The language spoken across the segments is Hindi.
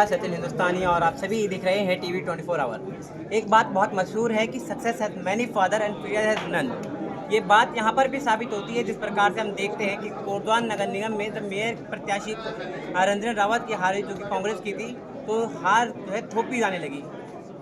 सचिन हिंदुस्तानी और आप सभी देख रहे हैं टीवी 24 आवर। एक बात बहुत मशहूर है कि success has many father and failure has none. ये बात यहाँ पर भी साबित होती है जिस प्रकार से हम देखते हैं कि कोटद्वार नगर निगम में जब मेयर प्रत्याशी हरेंद्र रावत की हार जो कि कांग्रेस की थी, तो हार जो है थोपी जाने लगी।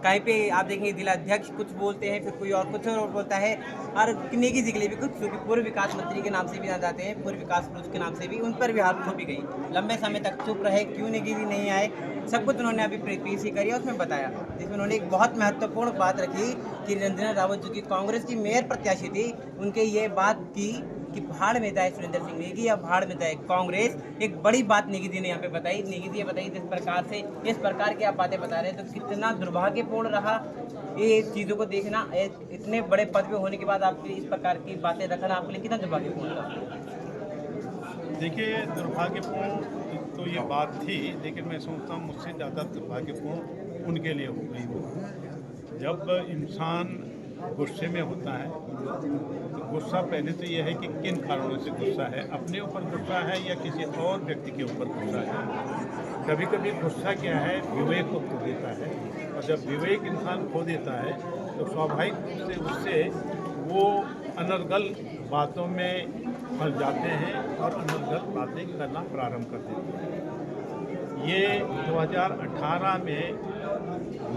कहीं पे आप देखेंगे जिलाध्यक्ष कुछ बोलते हैं, फिर कोई और कुछ और बोलता है। और नेगी जी के लिए भी कुछ, जो कि पूर्व विकास मंत्री के नाम से भी जाने जाते हैं, पूर्व विकास पुरुष के नाम से भी, उन पर भी हार थोपी गई। लंबे समय तक चुप रहे, क्यों नेगी जी नहीं आए, सब कुछ उन्होंने अभी पीसी करी है, उसमें बताया, जिसमें उन्होंने एक बहुत महत्वपूर्ण बात रखी कि रंजना रावत जो कि कांग्रेस की मेयर प्रत्याशी थी, उनके ये बात की कि भाड़ में जाए सुरेंद्र सिंह नेगी या भाड़ में जाए कांग्रेस। एक बड़ी बात नेगी जी ने यहाँ पे बताई। नेगी जी ये बताई जिस प्रकार से, इस प्रकार की आप बातें बता रहे हैं, तो कितना दुर्भाग्यपूर्ण रहा ये चीज़ों को देखना। इतने बड़े पद पे होने के बाद आप इस प्रकार की बातें रखना आपके लिए कितना दुर्भाग्यपूर्ण रहा? देखिए, दुर्भाग्यपूर्ण तो ये बात थी, लेकिन मैं सोचता हूँ मुझसे ज़्यादा दुर्भाग्यपूर्ण उनके लिए हो गई वो। जब इंसान गुस्से में होता है तो गुस्सा पहले तो ये है कि किन कारणों से गुस्सा है, अपने ऊपर गुस्सा है या किसी और व्यक्ति के ऊपर गुस्सा है। कभी कभी गुस्सा क्या है, विवेक को खो देता है, और जब विवेक इंसान खो देता है तो स्वाभाविक रूप से उससे वो अनर्गल बातों में फंस जाते हैं और अनर्गल बातें करना प्रारंभ कर देते हैं। ये 2018 में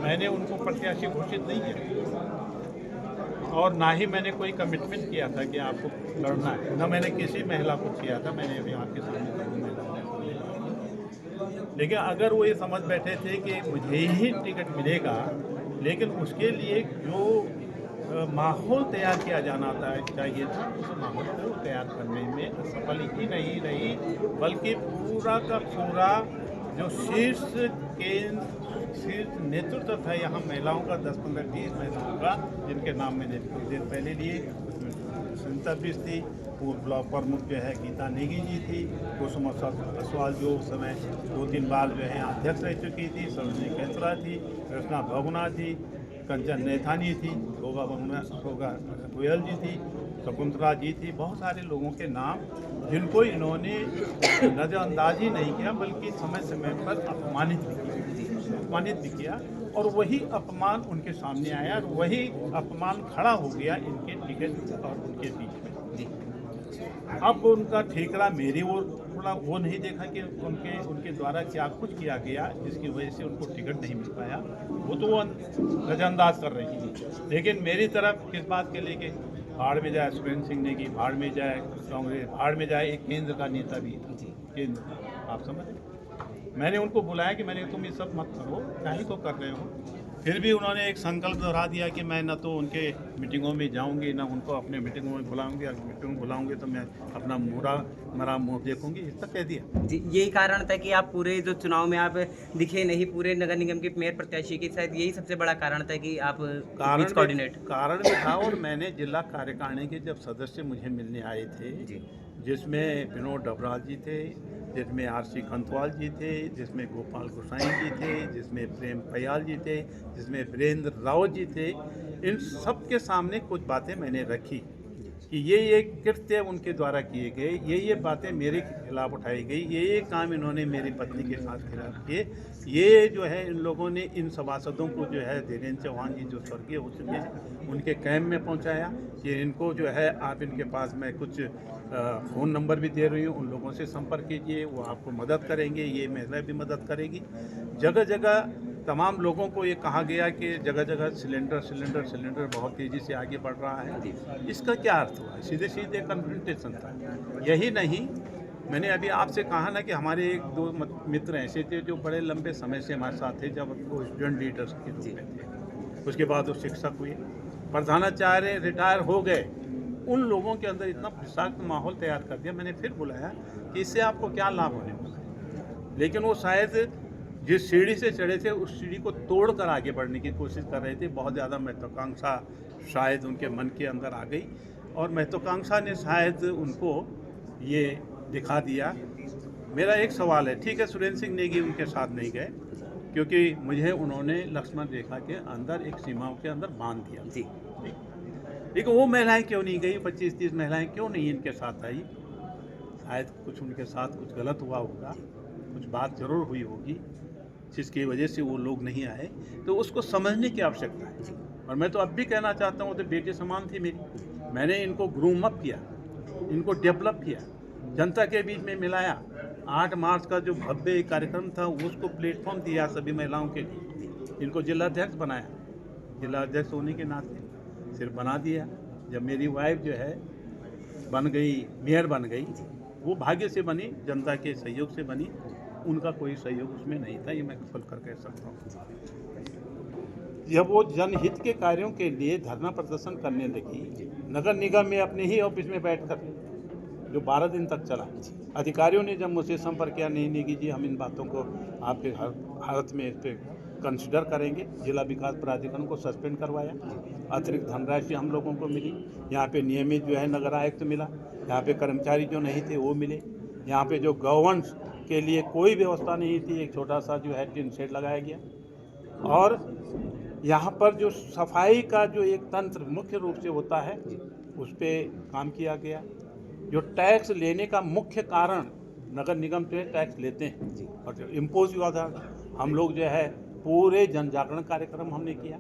मैंने उनको प्रत्याशी घोषित नहीं किया, और ना ही मैंने कोई कमिटमेंट किया था कि आपको लड़ना है, ना मैंने किसी महिला को किया था। मैंने अभी आपके सामने लेकिन अगर वो ये समझ बैठे थे कि मुझे ही टिकट मिलेगा, लेकिन उसके लिए जो माहौल तैयार किया जाना चाहिए था, उस माहौल को तैयार करने में सफल ही नहीं रही, बल्कि पूरा का पूरा जो शीर्ष नेतृत्व था यहाँ महिलाओं का, 10-15-20 महिलाओं का, जिनके नाम मैंने कुछ देर पहले लिए, उसमें सुनीता बिष्ट थी, पूर्व ब्लॉक प्रमुख जो है गीता नेगी जी थी, कुसुम असवाल जो उस समय 2-3 बार जो है अध्यक्ष रह चुकी थी, सरोजनी कैंसरा थी, कृष्णा बहुगुणा थी, कंचन नैथानी थी, शोभा गोयल जी थी, शकुंतला जी थी। बहुत सारे लोगों के नाम जिनको इन्होंने नज़रअंदाज ही नहीं किया, बल्कि समय समय पर अपमानित भी किया, और वही अपमान उनके सामने आया और वही अपमान खड़ा हो गया इनके टिकट और उनके बीच में। अब उनका ठेकरा मेरी ओर थोड़ा वो नहीं देखा कि उनके द्वारा क्या कुछ किया गया जिसकी वजह से उनको टिकट नहीं मिल पाया, वो तो वो नज़रअंदाज कर रही थी। लेकिन मेरी तरफ किस बात के लेके, भाड़ में जाए सुरेंद्र सिंह नेगी, भाड़ में जाए कांग्रेस, भाड़ में जाए एक केंद्र का नेता भी था, केंद्र, आप समझ। मैंने उनको बुलाया कि मैंने, तुम ये सब मत करो, क्या ही तो कर रहे हो। फिर भी उन्होंने एक संकल्प दोहरा दिया कि मैं न तो उनके मीटिंगों में जाऊंगी, ना उनको अपने मीटिंगों में बुलाऊंगी, अगर मीटिंग में बुलाऊंगी तो मैं अपना मरा मुँह देखूंगी, इस तक कह दिया। जी, यही कारण था कि आप पूरे जो चुनाव में आप दिखे नहीं, पूरे नगर निगम के मेयर प्रत्याशी की, शायद यही सबसे बड़ा कारण था कि आप कारण भी था। और मैंने जिला कार्यकारिणी के जब सदस्य मुझे मिलने आए थे, जिसमें विनोद डबराल जी थे, जिसमें आरसी खंतवाल जी थे, जिसमें गोपाल गोसाई जी थे, जिसमें प्रेम पयाल जी थे, जिसमें वीरेंद्र रावत जी थे, इन सब के सामने कुछ बातें मैंने रखी कि ये कृत्य उनके द्वारा किए गए, ये बातें मेरे खिलाफ उठाई गई, ये काम इन्होंने मेरी पत्नी के साथ खिलाफ किए। ये जो है इन लोगों ने इन सभासदों को जो है धीरेन्द्र चौहान जी जो स्वर्गीय हो चुके हैं, उनके कैंप में पहुंचाया कि इनको जो है आप, इनके पास मैं कुछ फ़ोन नंबर भी दे रही हूँ, उन लोगों से संपर्क कीजिए, वो आपको मदद करेंगे, ये महिला भी मदद करेगी। जगह जगह तमाम लोगों को ये कहा गया कि जगह जगह सिलेंडर बहुत तेज़ी से आगे बढ़ रहा है। इसका क्या अर्थ हुआ? सीधे सीधे कन्फ्रंटेशन था। यही नहीं, मैंने अभी आपसे कहा ना कि हमारे 1-2 मित्र ऐसे थे जो बड़े लंबे समय से हमारे साथ थे, जब वो स्टूडेंट लीडर्स के रूप में थे, उसके बाद वो शिक्षक हुए, प्रधानाचार्य रिटायर हो गए। उन लोगों के अंदर इतना विषाक्त माहौल तैयार कर दिया। मैंने फिर बुलाया कि इससे आपको क्या लाभ होने वाला है, लेकिन वो शायद जिस सीढ़ी से चढ़े थे उस सीढ़ी को तोड़कर आगे बढ़ने की कोशिश कर रहे थे। बहुत ज़्यादा महत्वाकांक्षा शायद उनके मन के अंदर आ गई, और महत्वाकांक्षा ने शायद उनको ये दिखा दिया। मेरा एक सवाल है, ठीक है, सुरेंद्र सिंह नेगी उनके साथ नहीं गए क्योंकि मुझे उन्होंने लक्ष्मण रेखा के अंदर एक सीमाओं के अंदर बांध दिया जी, लेकिन वो महिलाएं क्यों नहीं गई, 25-30 महिलाएं क्यों नहीं इनके साथ आई? शायद कुछ उनके साथ कुछ गलत हुआ होगा, कुछ बात जरूर हुई होगी। जिसकी वजह से वो लोग नहीं आए, तो उसको समझने की आवश्यकता है। और मैं तो अब भी कहना चाहता हूँ, तो बेटे समान थी मेरी, मैंने इनको ग्रूम अप किया, इनको डेवलप किया, जनता के बीच में मिलाया। 8 मार्च का जो भव्य कार्यक्रम था उसको प्लेटफॉर्म दिया सभी महिलाओं के लिए, इनको जिलाध्यक्ष बनाया, जिलाध्यक्ष होने के नाते सिर्फ बना दिया। जब मेरी वाइफ जो है बन गई, मेयर बन गई, वो भाग्य से बनी, जनता के सहयोग से बनी, उनका कोई सहयोग उसमें नहीं था, ये मैं खुलकर कह सकता हूँ। जब वो जनहित के कार्यों के लिए धरना प्रदर्शन करने लगी, नगर निगम में अपने ही ऑफिस में बैठकर, जो 12 दिन तक चला, अधिकारियों ने जब मुझसे संपर्क किया, नहीं कि जी हम इन बातों को आपके हालत में इस पर कंसिडर करेंगे, जिला विकास प्राधिकरण को सस्पेंड करवाया, अतिरिक्त धनराशि हम लोगों को मिली, यहाँ पे नियमित जो है नगर आयुक्त मिला, यहाँ पे कर्मचारी जो नहीं थे वो मिले, यहाँ पे जो गवर्नेंस के लिए कोई व्यवस्था नहीं थी, एक छोटा सा जो है टिन शेड लगाया गया, और यहाँ पर जो सफाई का जो एक तंत्र मुख्य रूप से होता है उस पर काम किया गया। जो टैक्स लेने का मुख्य कारण, नगर निगम जो है टैक्स लेते हैं, और जो इम्पोज हुआ था, हम लोग जो है पूरे जन जागरण कार्यक्रम हमने किया,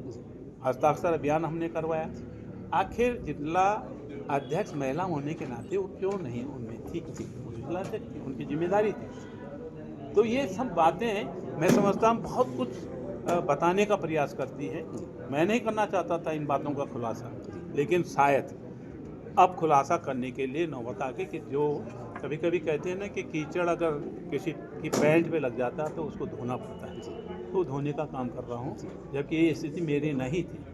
हस्ताक्षर अभियान हमने करवाया। आखिर जिला अध्यक्ष महिला होने के नाते वो क्यों नहीं उनमें थी, जिला अध्यक्ष थी, उनकी जिम्मेदारी थी। तो ये सब बातें मैं समझता हूँ बहुत कुछ बताने का प्रयास करती है। मैं नहीं करना चाहता था इन बातों का खुलासा, लेकिन शायद अब खुलासा करने के लिए नौबत आ गई कि जो कभी कभी कहते हैं ना कि कीचड़ अगर किसी की पैंट पे लग जाता है तो उसको धोना पड़ता है, तो धोने का काम कर रहा हूँ, जबकि ये स्थिति मेरी नहीं थी।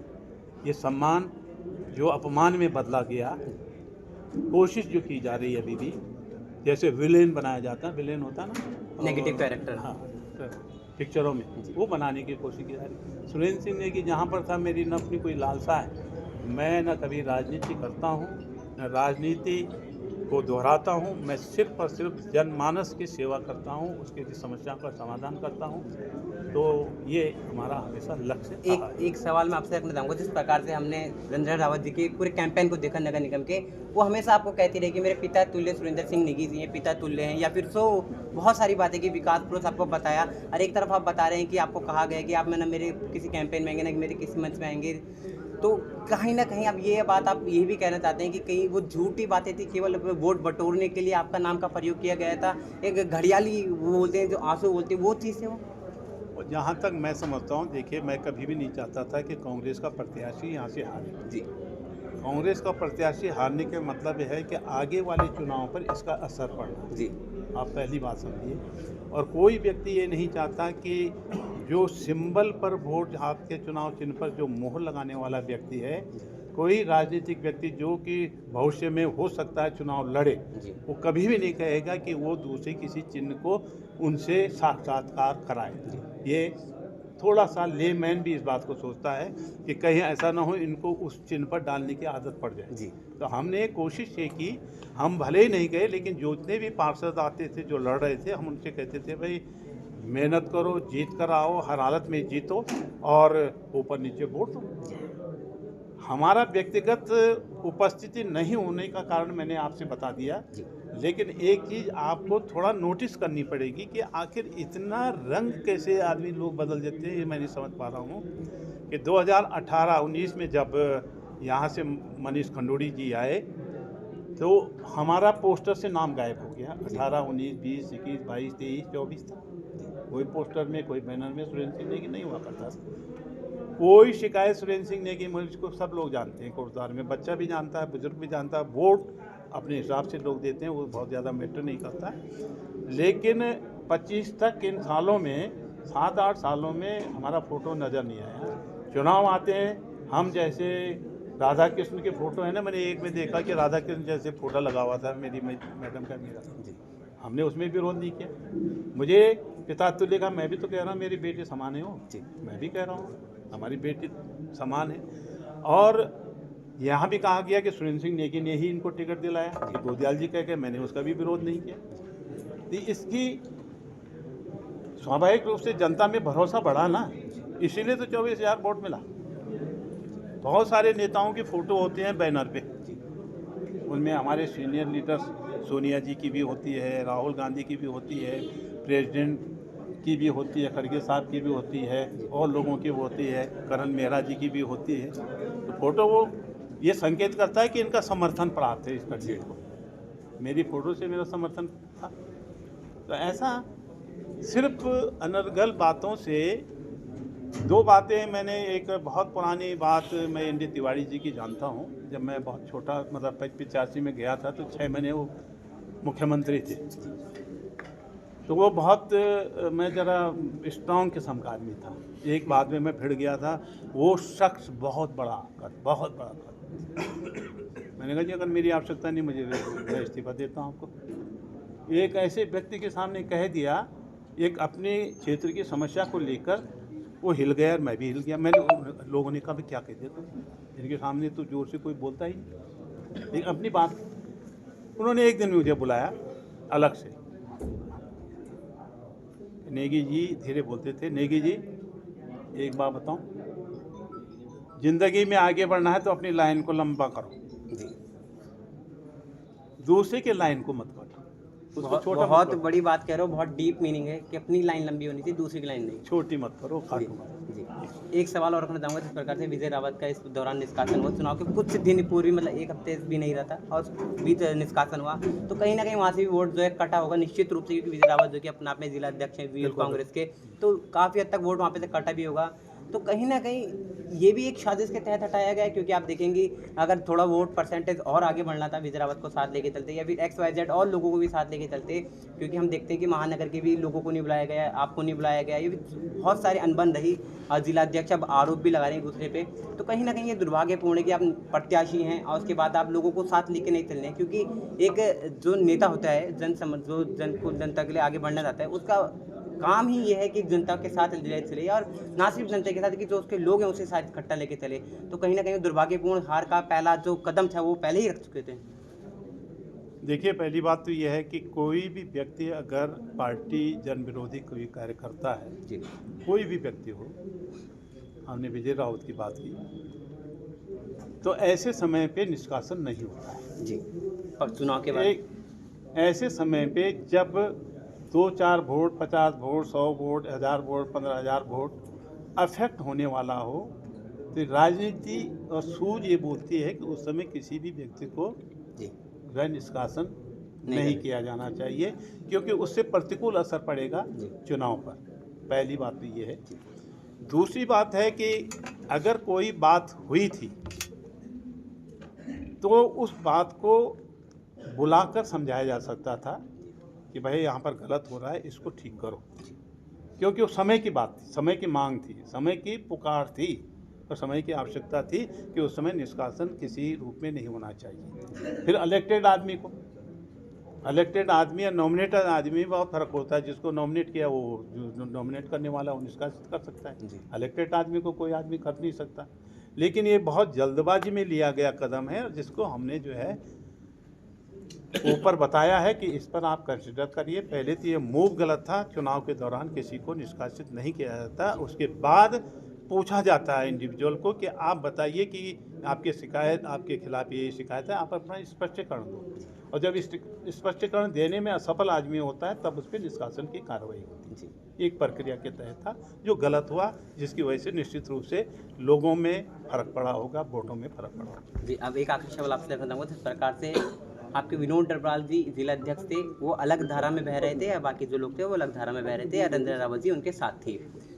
ये सम्मान जो अपमान में बदला गया, कोशिश जो की जा रही है अभी भी, जैसे विलेन बनाया जाता है, विलेन होता है ना नेगेटिव कैरेक्टर, हाँ पिक्चरों में, वो बनाने की कोशिश की जा रही। सुरेंद्र सिंह ने कि जहाँ पर था मेरी न अपनी कोई लालसा है, मैं न कभी राजनीति करता हूँ, न राजनीति को दोहराता हूँ, मैं सिर्फ और सिर्फ जनमानस की सेवा करता हूँ, उसके समस्या का समाधान करता हूँ। तो ये हमारा हमेशा लक्ष्य रहा है। एक सवाल मैं आपसे रखना चाहूँगा, जिस प्रकार से हमने रंजन रावत जी के पूरे कैंपेन को देखा नगर निगम के, वो हमेशा आपको कहती रही कि मेरे पिता तुल्य सुरेंद्र सिंह नेगी जी हैं, पिता तुल्य हैं, या फिर सो बहुत सारी बातें की विकास पुरुष आपको बताया। और एक तरफ आप बता रहे हैं कि आपको कहा गया कि आप ना मेरे किसी कैंपेन में आएंगे, ना मेरे किसी मंच में आएंगे, तो कहीं ना कहीं अब ये बात आप ये भी कहना चाहते हैं कि कहीं वो झूठी बातें थी, केवल वोट बटोरने के लिए आपका नाम का प्रयोग किया गया था, एक घड़ियाली वो बोलते हैं जो आंसू बोलते हैं, वो चीज़ है वो। और जहाँ तक मैं समझता हूँ, देखिए मैं कभी भी नहीं चाहता था कि कांग्रेस का प्रत्याशी यहाँ से हारे जी। कांग्रेस का प्रत्याशी हारने के मतलब है कि आगे वाले चुनाव पर इसका असर पड़ना। जी, आप पहली बात समझिए। और कोई व्यक्ति ये नहीं चाहता कि जो सिंबल पर वोट, आपके चुनाव चिन्ह पर जो मोहर लगाने वाला व्यक्ति है, कोई राजनीतिक व्यक्ति जो कि भविष्य में हो सकता है चुनाव लड़े, वो कभी भी नहीं कहेगा कि वो दूसरे किसी चिन्ह को उनसे साक्षात्कार कराए। ये थोड़ा सा लेमैन भी इस बात को सोचता है कि कहीं ऐसा ना हो इनको उस चिन्ह पर डालने की आदत पड़ जाए। जी। तो हमने कोशिश ये की, हम भले ही नहीं गए, लेकिन जितने भी पार्षद आते थे जो लड़ रहे थे, हम उनसे कहते थे भाई मेहनत करो, जीत कर आओ, हर हालत में जीतो और ऊपर नीचे वोट दो। हमारा व्यक्तिगत उपस्थिति नहीं होने का कारण मैंने आपसे बता दिया, लेकिन एक चीज़ आपको थोड़ा नोटिस करनी पड़ेगी कि आखिर इतना रंग कैसे आदमी लोग बदल देते हैं, ये मैं नहीं समझ पा रहा हूँ। कि 2018-19 में जब यहाँ से मनीष खंडूड़ी जी आए तो हमारा पोस्टर से नाम गायब हो गया। 18, 19, 20, 21, 22, 23, 24 था, कोई पोस्टर में कोई बैनर में सुरेंद्र सिंह नेगी नहीं हुआ करता। कोई शिकायत सुरेंद्र सिंह नेगी मुझको सब लोग जानते हैं, कोटद्वार में बच्चा भी जानता है, बुजुर्ग भी जानता है। वोट अपने हिसाब से लोग देते हैं, वो बहुत ज़्यादा मैटर नहीं करता है। लेकिन 25 तक इन सालों में, 7-8 सालों में हमारा फ़ोटो नज़र नहीं आया। चुनाव आते हैं, हम जैसे राधा कृष्ण के फ़ोटो है ना, मैंने एक में देखा कि राधा कृष्ण जैसे फ़ोटो लगा हुआ था मेरी मैडम का, मेरा, हमने उसमें विरोध नहीं किया। मुझे पिता तुल्य का, मैं भी तो कह रहा हूँ मेरी बेटी समान है हो, मैं भी कह रहा हूँ हमारी बेटी समान है। और यहाँ भी कहा गया कि सुरेंद्र सिंह नेगी ने ही इनको टिकट दिलाया, कि गोदियाल जी कह के, मैंने उसका भी विरोध नहीं किया। तो इसकी स्वाभाविक रूप से जनता में भरोसा बढ़ा ना, इसीलिए तो 24,000 वोट मिला। बहुत सारे नेताओं की फ़ोटो होते हैं बैनर पे, उनमें हमारे सीनियर लीडर्स सोनिया जी की भी होती है, राहुल गांधी की भी होती है, प्रेसिडेंट की भी होती है, खड़गे साहब की भी होती है, और लोगों की होती है, करण मेहरा जी की भी होती है। तो फ़ोटो वो ये संकेत करता है कि इनका समर्थन प्राप्त है इस कैंडिडेट को। मेरी फ़ोटो से मेरा समर्थन था। तो ऐसा सिर्फ अनर्गल बातों से, दो बातें मैंने, एक बहुत पुरानी बात मैं एन डी तिवारी जी की जानता हूँ। जब मैं बहुत छोटा, मतलब 85 में गया था, तो 6 महीने वो मुख्यमंत्री थे। तो वो बहुत मैं ज़रा स्ट्रॉन्ग किस्म का आदमी था। एक बात में मैं भिड़ गया था। वो शख्स बहुत बड़ा बहुत बड़ा कद। मैंने कहा जी अगर मेरी आवश्यकता नहीं, मुझे मैं इस्तीफा देता हूँ आपको। एक ऐसे व्यक्ति के सामने कह दिया, एक अपने क्षेत्र की समस्या को लेकर वो हिल गया और मैं भी हिल गया। मैंने, लोगों ने कहा भी क्या कह दिया तुम, इनके सामने तो जोर से कोई बोलता ही नहीं। लेकिन अपनी बात, उन्होंने एक दिन मुझे बुलाया अलग से। नेगी जी धीरे बोलते थे, नेगी जी एक बात बताऊं, जिंदगी में आगे बढ़ना है तो अपनी लाइन को लंबा करो, दूसरे के लाइन को मत काटो। उसको छोटा बहुत बड़ी बात कह रहे हो, बहुत डीप मीनिंग है कि अपनी लाइन लंबी होनी चाहिए, दूसरी की लाइन नहीं, छोटी मत करो, काटो मत। जी। एक सवाल और करना चाहूँगा। जिस प्रकार से विजय रावत का इस दौरान निष्कासन हुआ, चुनाव के कुछ दिन पूर्व, मतलब एक हफ्ते भी नहीं रहा था और बीच निष्कासन हुआ, तो कहीं ना कहीं वहाँ से भी वोट जो है कटा होगा निश्चित रूप से, क्योंकि विजय रावत जो कि अपना अपने जिला अध्यक्ष हैं यूथ कांग्रेस के, तो काफ़ी हद तक वोट वहाँ पे से कटा भी होगा। तो कहीं ना कहीं ये भी एक साजिश के तहत हटाया गया है, क्योंकि आप देखेंगे अगर थोड़ा वोट परसेंटेज और आगे बढ़ना था, विजय रावत को साथ लेके चलते या फिर XYZ और लोगों को भी साथ लेके चलते, क्योंकि हम देखते हैं कि महानगर के भी लोगों को नहीं बुलाया गया, आपको नहीं बुलाया गया, ये भी बहुत सारी अनबन रही और जिलाध्यक्ष अब आरोप भी लगा रहे हैं दूसरे पे। तो कहीं ना कहीं ये दुर्भाग्यपूर्ण है कि आप प्रत्याशी हैं और उसके बाद आप लोगों को साथ लेके नहीं चल रहे हैं, क्योंकि एक जो नेता होता है जो जनता के लिए आगे बढ़ना चाहता है, उसका काम ही ये है कि जनता के साथ चले, और ना सिर्फ जनता के साथ कि जो उसके लोग हैं उसे साथ इकट्ठा लेके चले। तो कहीं ना कहीं दुर्भाग्यपूर्ण हार का पहला जो कदम था वो पहले ही रख चुके थे। देखिए, पहली बात तो यह है कि कोई भी व्यक्ति अगर पार्टी जन विरोधी कोई कार्य करता है जी, कोई भी व्यक्ति हो, हमने विजय रावत की बात की, तो ऐसे समय पे निष्कासन नहीं होता है जी। और चुनाव के बाद एक ऐसे समय पे जब 2-4 vote, 50 vote, 100 vote, 1000 vote, 15,000 vote affect होने वाला हो, तो राजनीति और सूझ ये बोलती है कि उस समय किसी भी व्यक्ति को जी गैर निष्कासन नहीं किया जाना चाहिए, क्योंकि उससे प्रतिकूल असर पड़ेगा चुनाव पर। पहली बात तो ये है। दूसरी बात है कि अगर कोई बात हुई थी तो उस बात को बुलाकर समझाया जा सकता था कि भाई यहाँ पर गलत हो रहा है, इसको ठीक करो, क्योंकि वो समय की बात थी, समय की मांग थी, समय की पुकार थी और समय की आवश्यकता थी कि उस समय निष्कासन किसी रूप में नहीं होना चाहिए। फिर इलेक्टेड आदमी को, इलेक्टेड आदमी और नॉमिनेटेड आदमी में बहुत फ़र्क होता है। जिसको नॉमिनेट किया वो, जो नॉमिनेट करने वाला वो निष्कासित कर सकता है, इलेक्टेड आदमी को कोई आदमी कर नहीं सकता। लेकिन ये बहुत जल्दबाजी में लिया गया कदम है, जिसको हमने जो है ऊपर बताया है कि इस पर आप कंसिडर करिए। पहले तो ये मूव गलत था, चुनाव के दौरान किसी को निष्कासित नहीं किया जाता, उसके बाद पूछा जाता है इंडिविजुअल को कि आप बताइए कि आपकी शिकायत, आपके खिलाफ ये शिकायत है, आप अपना स्पष्टीकरण दो। और जब स्पष्टीकरण देने में असफल आदमी होता है तब उस पर निष्कासन की कार्रवाई होती है। एक प्रक्रिया के तहत था जो गलत हुआ, जिसकी वजह से निश्चित रूप से लोगों में फर्क पड़ा होगा, वोटों में फर्क पड़ा होगा। जी, अब एक आखिरी सवाल आपसे करना चाहूँगा। जिस प्रकार से आपके विनोद डरवाल जी जिला अध्यक्ष थे, वो अलग धारा में बह रहे थे या बाकी जो लोग थे वो अलग धारा में बह रहे थे, या रंजना रावत जी उनके साथ थी,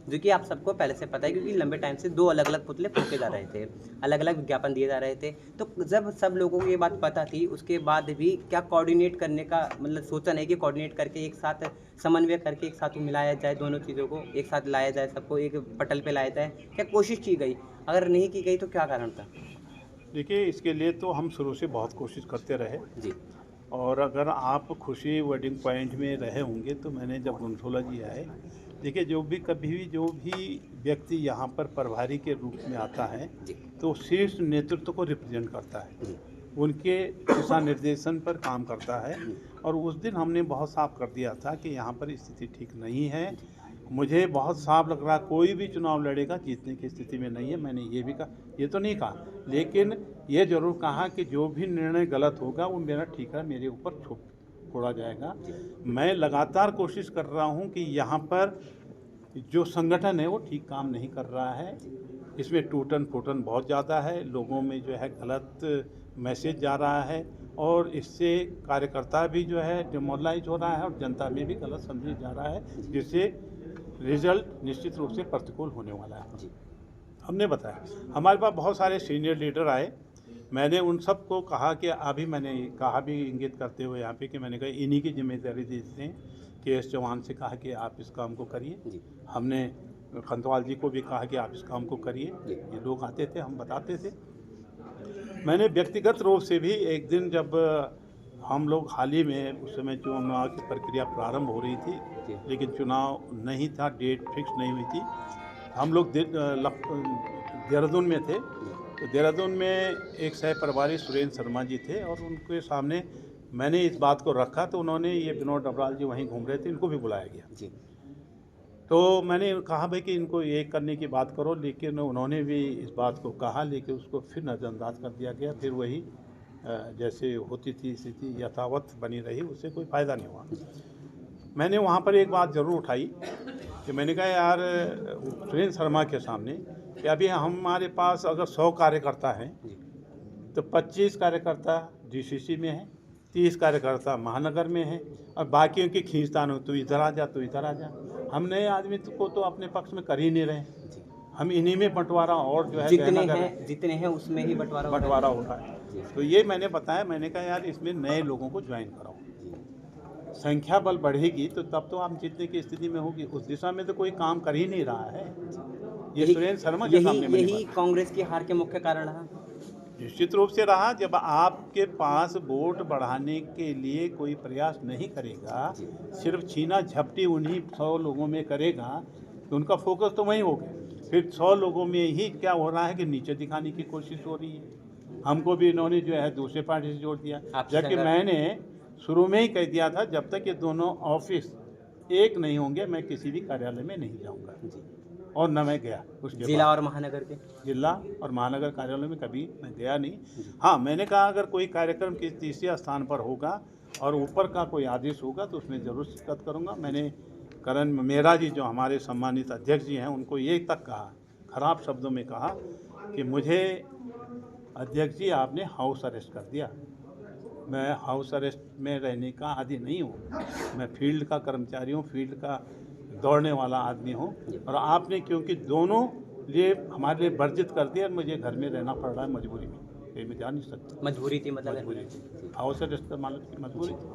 जो कि आप सबको पहले से पता है, क्योंकि लंबे टाइम से दो अलग अलग पुतले फूके जा रहे थे, अलग अलग विज्ञापन दिए जा रहे थे। तो जब सब लोगों को ये बात पता थी, उसके बाद भी क्या कोऑर्डिनेट करने का मतलब सोचा नहीं कि कोऑर्डिनेट करके एक साथ समन्वय करके एक साथ मिलाया जाए, दोनों चीज़ों को एक साथ लाया जाए, सबको एक पटल पे लाया जाए? क्या कोशिश की गई? अगर नहीं की गई तो क्या कारण था? देखिए, इसके लिए तो हम शुरू से बहुत कोशिश करते रहे जी, और अगर आप खुशी वेडिंग पॉइंट में रहे होंगे तो मैंने जब गुंसोला जी आए, देखिए जो भी व्यक्ति यहाँ पर प्रभारी के रूप में आता है तो शीर्ष नेतृत्व को रिप्रेजेंट करता है, उनके दिशा निर्देशन पर काम करता है। और उस दिन हमने बहुत साफ कर दिया था कि यहाँ पर स्थिति ठीक नहीं है। मुझे बहुत साफ लग रहा कोई भी चुनाव लड़ेगा जीतने की स्थिति में नहीं है। मैंने ये भी कहा, ये तो नहीं कहा, लेकिन ये जरूर कहा कि जो भी निर्णय गलत होगा वो मेरा ठीक है, मेरे ऊपर छोड़ा जाएगा। मैं लगातार कोशिश कर रहा हूँ कि यहाँ पर जो संगठन है वो ठीक काम नहीं कर रहा है। इसमें टूटन फूटन बहुत ज़्यादा है, लोगों में जो है गलत मैसेज जा रहा है और इससे कार्यकर्ता भी जो है डिमोरलाइज हो रहा है और जनता में भी गलत संदेश जा रहा है, जिससे रिजल्ट निश्चित रूप से प्रतिकूल होने वाला है। हमने बताया, हमारे पास बहुत सारे सीनियर लीडर आए, मैंने उन सबको कहा कि अभी मैंने कहा भी इंगित करते हुए यहाँ पे कि मैंने कहा इन्हीं की जिम्मेदारी देते हैं। KS चौहान से कहा कि आप इस काम को करिए, हमने खंतवाल जी को भी कहा कि आप इस काम को करिए। ये लोग आते थे, हम बताते थे। मैंने व्यक्तिगत रूप से भी एक दिन जब हम लोग हाल ही में उस समय चुनाव की प्रक्रिया प्रारंभ हो रही थी, लेकिन चुनाव नहीं था, डेट फिक्स नहीं हुई थी। हम लोग देहरादून में थे, तो देहरादून में एक सह प्रभारी सुरेंद्र शर्मा जी थे और उनके सामने मैंने इस बात को रखा, तो उन्होंने, ये विनोद डबराल जी वहीं घूम रहे थे, इनको भी बुलाया गया जी। तो मैंने कहा भाई कि इनको ये करने की बात करो, लेकिन उन्होंने भी इस बात को कहा, लेकिन उसको फिर नज़रअंदाज कर दिया गया। फिर वही जैसे होती थी स्थिति यथावत बनी रही, उससे कोई फ़ायदा नहीं हुआ। मैंने वहाँ पर एक बात ज़रूर उठाई कि मैंने कहा यार सुरेंद्र शर्मा के सामने कि अभी हमारे पास अगर 100 कार्यकर्ता हैं तो 25 कार्यकर्ता DCC में हैं, 30 कार्यकर्ता महानगर में हैं और बाकियों की खींचतान हो, तू इधर आ जा, तू इधर आ जा। हम नए आदमी को तो अपने पक्ष में कर ही नहीं रहे, हम इन्हीं में बंटवारा और जो है जितने हैं उसमें ही बंटवारा हो रहा है। तो ये मैंने बताया, मैंने कहा यार इसमें नए लोगों को ज्वाइन कराओ, संख्या बल बढ़ेगी तो तब तो आप जीतने की स्थिति में होगी। उस दिशा में तो कोई काम कर ही नहीं रहा है। ये सुरेंद्र शर्मा के सामने यही कांग्रेस की हार के मुख्य कारण रहा, निश्चित रूप से रहा। जब आपके पास वोट बढ़ाने के लिए कोई प्रयास नहीं करेगा, सिर्फ छीना झपटी उन्हीं 100 लोगों में करेगा, तो उनका फोकस तो वहीं होगा। फिर 100 लोगों में ही क्या हो रहा है कि नीचे दिखाने की कोशिश हो रही है। हमको भी इन्होंने जो है दूसरे पार्टी से जोड़ दिया, जबकि मैंने शुरू में ही कह दिया था जब तक ये दोनों ऑफिस एक नहीं होंगे मैं किसी भी कार्यालय में नहीं जाऊंगा, और न मैं गया। उसके जिला और महानगर के जिला और महानगर कार्यालय में कभी मैं गया नहीं। हाँ, मैंने कहा अगर कोई कार्यक्रम किसी तीसरे स्थान पर होगा और ऊपर का कोई आदेश होगा तो उसमें ज़रूर शिरकत करूँगा। मैंने करण मेहरा जी जो हमारे सम्मानित अध्यक्ष जी हैं उनको ये तक कहा, खराब शब्दों में कहा कि मुझे अध्यक्ष जी आपने हाउस अरेस्ट कर दिया। मैं हाउस अरेस्ट में रहने का आदी नहीं हूँ, मैं फील्ड का कर्मचारी हूँ, फील्ड का दौड़ने वाला आदमी हूँ, और आपने क्योंकि दोनों लिए हमारे लिए वर्जित कर दिया, मुझे घर में रहना पड़ रहा है मजबूरी में, कहीं मैं जा नहीं सकता। मजबूरी थी, मतलब मजबूरी थी, हाउस अरेस्ट का मालिक की मजबूरी थी।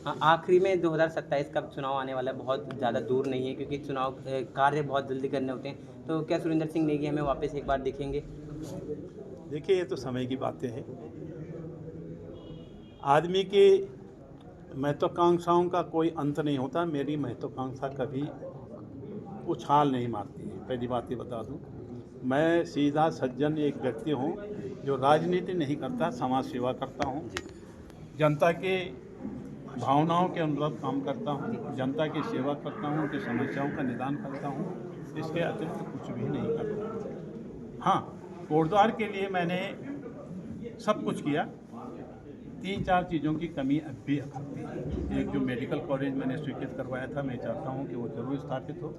हाँ, आखिरी में 2027 का चुनाव आने वाला है, बहुत ज़्यादा दूर नहीं है, क्योंकि चुनाव कार्य बहुत जल्दी करने होते हैं। तो क्या सुरेंद्र सिंह नेगी हमें वापस एक बार देखेंगे? देखिए, ये तो समय की बातें हैं। आदमी की महत्वाकांक्षाओं का कोई अंत नहीं होता। मेरी महत्वाकांक्षा कभी उछाल नहीं मारती है, पहली बात ये बता दूं। मैं सीधा सज्जन एक व्यक्ति हूं जो राजनीति नहीं करता, समाज सेवा करता हूं, जनता के भावनाओं के अनुरूप काम करता हूं, जनता की सेवा करता हूं, उनकी समस्याओं का निदान करता हूं, इसके अतिरिक्त कुछ भी नहीं करता। हाँ, कोटद्वार के लिए मैंने सब कुछ किया। 3-4 चीज़ों की कमी अब भी आती है। एक जो मेडिकल कॉलेज मैंने स्वीकृत करवाया था, मैं चाहता हूं कि वो जरूर स्थापित हो।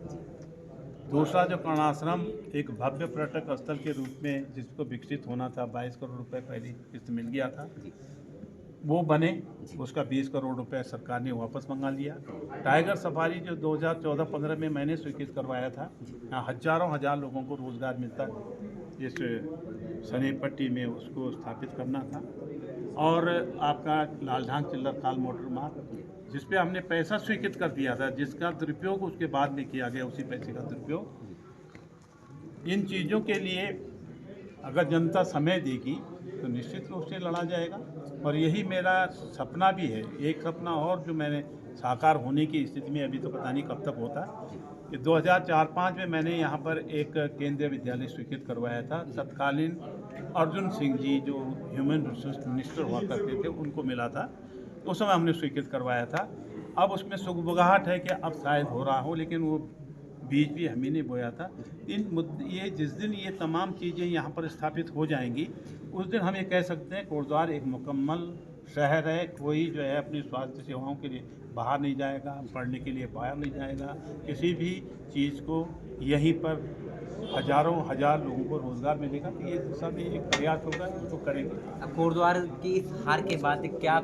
दूसरा, जो कर्णाश्रम एक भव्य पर्यटक स्थल के रूप में जिसको विकसित होना था, 22 करोड़ रुपए पहली किस्त मिल गया था, वो बने। उसका 20 करोड़ रुपए सरकार ने वापस मंगा लिया। टाइगर सफारी जो 2014-15 में मैंने स्वीकृत करवाया था, यहाँ हजार लोगों को रोज़गार मिलता है, इस सनी पट्टी में उसको स्थापित करना था। और आपका लालढांग चिल्लर खाल मोटर मार्ग, जिस पे हमने पैसा स्वीकृत कर दिया था, जिसका दुरुपयोग उसके बाद में किया गया, उसी पैसे का दुरुपयोग। इन चीज़ों के लिए अगर जनता समय देगी तो निश्चित रूप से लड़ा जाएगा, और यही मेरा सपना भी है। एक सपना और जो मैंने साकार होने की स्थिति में, अभी तो पता नहीं कब तक होता, कि 2004-05 में मैंने यहाँ पर एक केंद्रीय विद्यालय स्वीकृत करवाया था। तत्कालीन अर्जुन सिंह जी जो ह्यूमन रिसोर्स मिनिस्टर हुआ करते थे, उनको मिला था, उस समय हमने स्वीकृत करवाया था। अब उसमें सुगबुगाहट है कि अब शायद हो रहा हो, लेकिन वो बीज भी हम ही ने बोया था। ये जिस दिन ये तमाम चीज़ें यहाँ पर स्थापित हो जाएंगी, उस दिन हम ये कह सकते हैं कोटद्वार एक मुकम्मल शहर है, कोई जो है अपनी स्वास्थ्य सेवाओं के लिए बाहर नहीं जाएगा, पढ़ने के लिए बाहर नहीं जाएगा। किसी भी चीज़ को यहीं पर हज़ारों हज़ार लोगों को रोज़गार मिलेगा। तो ये सब एक प्रयास होगा, उसको करेंगे। अब कोटद्वार की इस हार के बाद क्या